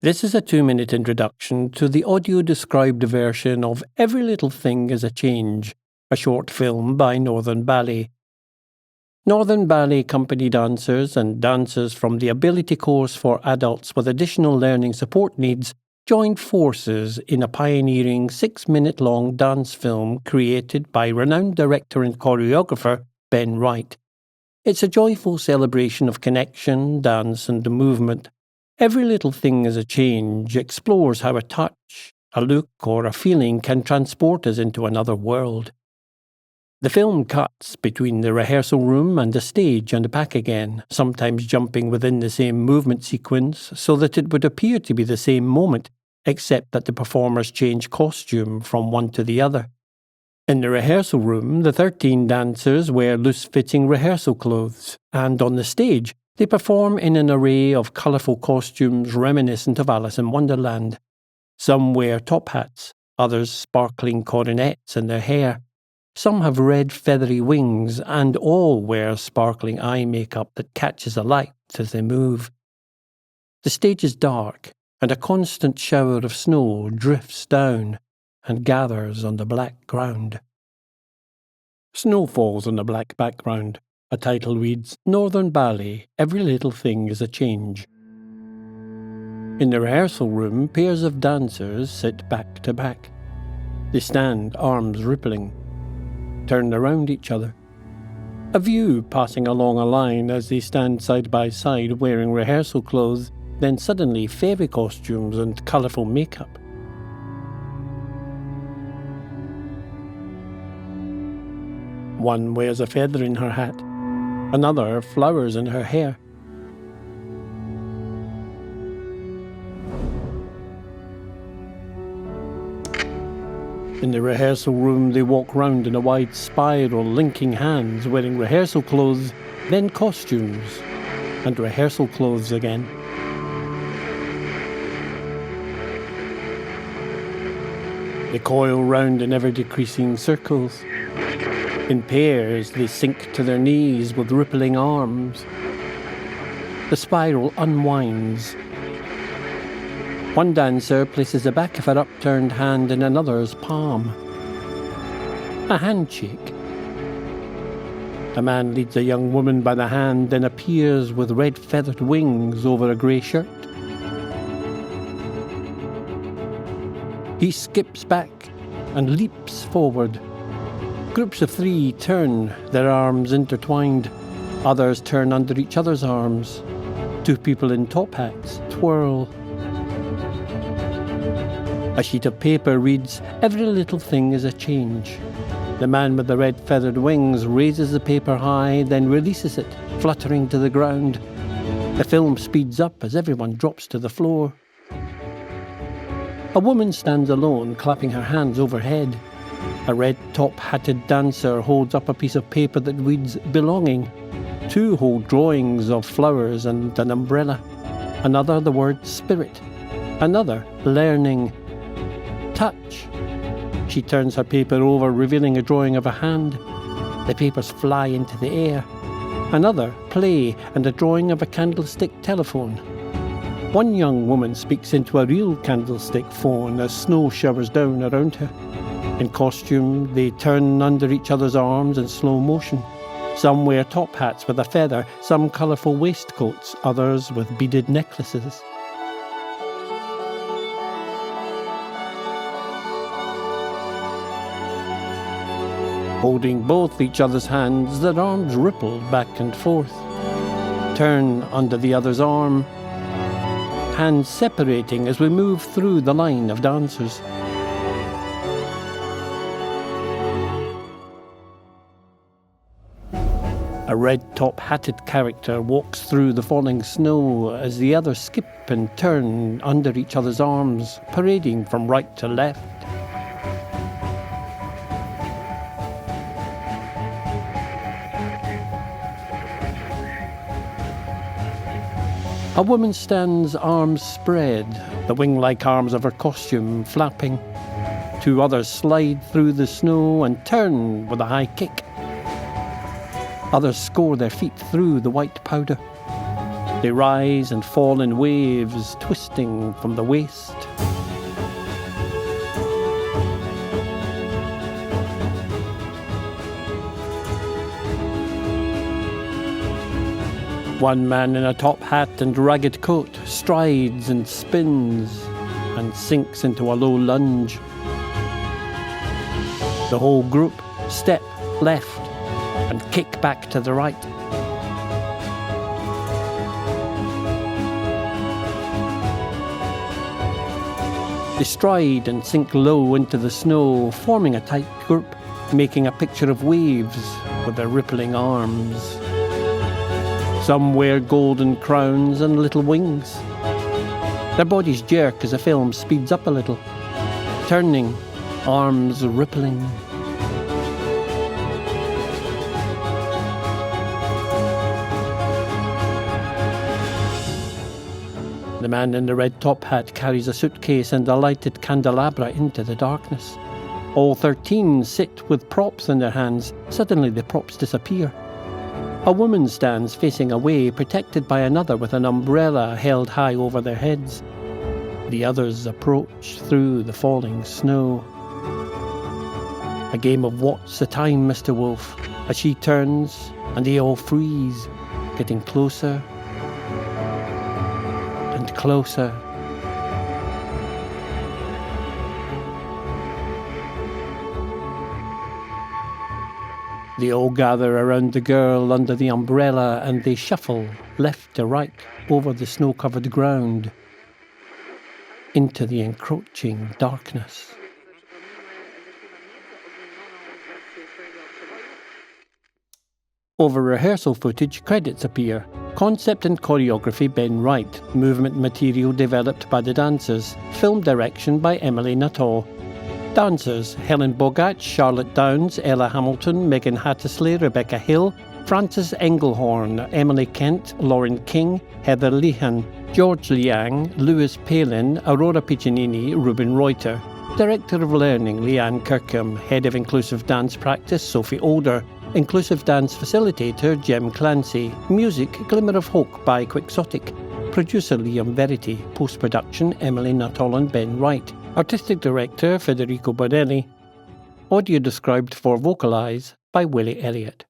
This is a 2-minute introduction to the audio-described version of Every Little Thing is a Change, a short film by Northern Ballet. Northern Ballet Company dancers and dancers from the Ability Course for Adults with Additional Learning Support Needs joined forces in a pioneering 6-minute-long dance film created by renowned director and choreographer Ben Wright. It's a joyful celebration of connection, dance and movement. Every Little Thing is a Change explores how a touch, a look or a feeling can transport us into another world. The film cuts between the rehearsal room and the stage and back again, sometimes jumping within the same movement sequence so that it would appear to be the same moment, except that the performers change costume from one to the other. In the rehearsal room, the 13 dancers wear loose-fitting rehearsal clothes, and on the stage, they perform in an array of colourful costumes reminiscent of Alice in Wonderland. Some wear top hats, others sparkling coronets in their hair. Some have red feathery wings, and all wear sparkling eye makeup that catches a light as they move. The stage is dark, and a constant shower of snow drifts down and gathers on the black ground. Snow falls on the black background. A title reads, Northern Ballet, Every Little Thing is a Change. In the rehearsal room, pairs of dancers sit back to back. They stand, arms rippling, turned around each other. A view passing along a line as they stand side by side wearing rehearsal clothes, then suddenly fairy costumes and colourful makeup. One wears a feather in her hat. Another flowers in her hair. In the rehearsal room, they walk round in a wide spiral, linking hands, wearing rehearsal clothes, then costumes, and rehearsal clothes again. They coil round in ever-decreasing circles. In pairs, they sink to their knees with rippling arms. The spiral unwinds. One dancer places the back of her upturned hand in another's palm. A handshake. A man leads a young woman by the hand, then appears with red feathered wings over a grey shirt. He skips back and leaps forward. Groups of 3 turn, their arms intertwined. Others turn under each other's arms. 2 people in top hats twirl. A sheet of paper reads, Every little thing is a change. The man with the red feathered wings raises the paper high, then releases it, fluttering to the ground. The film speeds up as everyone drops to the floor. A woman stands alone, clapping her hands overhead. A red top-hatted dancer holds up a piece of paper that reads, Belonging. 2 hold drawings of flowers and an umbrella. Another the word Spirit. Another Learning. Touch. She turns her paper over, revealing a drawing of a hand. The papers fly into the air. Another Play and a drawing of a candlestick telephone. One young woman speaks into a real candlestick phone as snow showers down around her. In costume, they turn under each other's arms in slow motion. Some wear top hats with a feather, some colourful waistcoats, others with beaded necklaces. Holding both each other's hands, their arms ripple back and forth. Turn under the other's arm. Hands separating as we move through the line of dancers. A red top-hatted character walks through the falling snow as the others skip and turn under each other's arms, parading from right to left. A woman stands arms spread, the wing-like arms of her costume flapping. 2 others slide through the snow and turn with a high kick. Others score their feet through the white powder. They rise and fall in waves, twisting from the waist. One man in a top hat and ragged coat strides and spins and sinks into a low lunge. The whole group step left and kick back to the right. They stride and sink low into the snow, forming a tight group, making a picture of waves with their rippling arms. Some wear golden crowns and little wings. Their bodies jerk as the film speeds up a little, turning, arms rippling. The man in the red top hat carries a suitcase and a lighted candelabra into the darkness. All 13 sit with props in their hands. Suddenly the props disappear. A woman stands facing away, protected by another with an umbrella held high over their heads. The others approach through the falling snow. A game of what's the time, Mr. Wolf, as she turns and they all freeze, getting closer and closer. They all gather around the girl under the umbrella and they shuffle left to right over the snow-covered ground into the encroaching darkness. Over rehearsal footage, credits appear. Concept and choreography Ben Wright. Movement material developed by the dancers. Film direction by Emily Nuttall. Dancers: Helen Bogart, Charlotte Downs, Ella Hamilton, Megan Hattersley, Rebecca Hill, Frances Englehorn, Emily Kent, Lauren King, Heather Lehan, George Liang, Louis Palin, Aurora Piccinini, Ruben Reuter. Director of Learning, Leanne Kirkham. Head of Inclusive Dance Practice, Sophie Older. Inclusive Dance Facilitator, Jem Clancy. Music, Glimmer of Hope by Quixotic. Producer, Liam Verity. Post-production, Emily Nuttall and Ben Wright. Artistic Director, Federico Bonelli. Audio described for Vocalize by Willie Elliott.